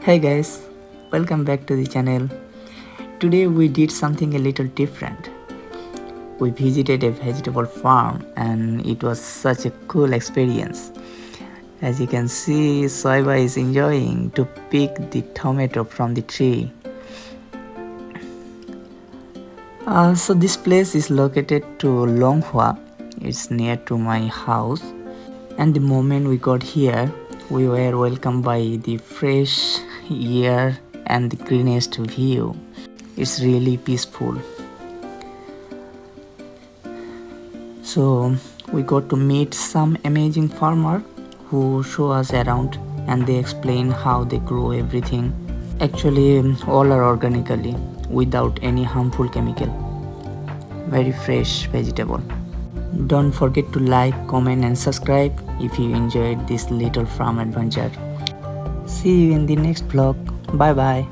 Hey guys, welcome back to the channel. Today we did something a little different. We visited a vegetable farm and it was such a cool experience. As you can see, Soiba is enjoying to pick the tomato from the tree. So this place is located to Longhua. It's near to my house. And the moment we got here, we were welcomed by the fresh air and the greenest view. It's really peaceful. So we got to meet some amazing farmer who show us around and they explain how they grow everything. Actually, all are organically without any harmful chemical. Very fresh vegetable. Don't forget to like, comment and subscribe if you enjoyed this little farm adventure. See you in the next vlog. Bye bye.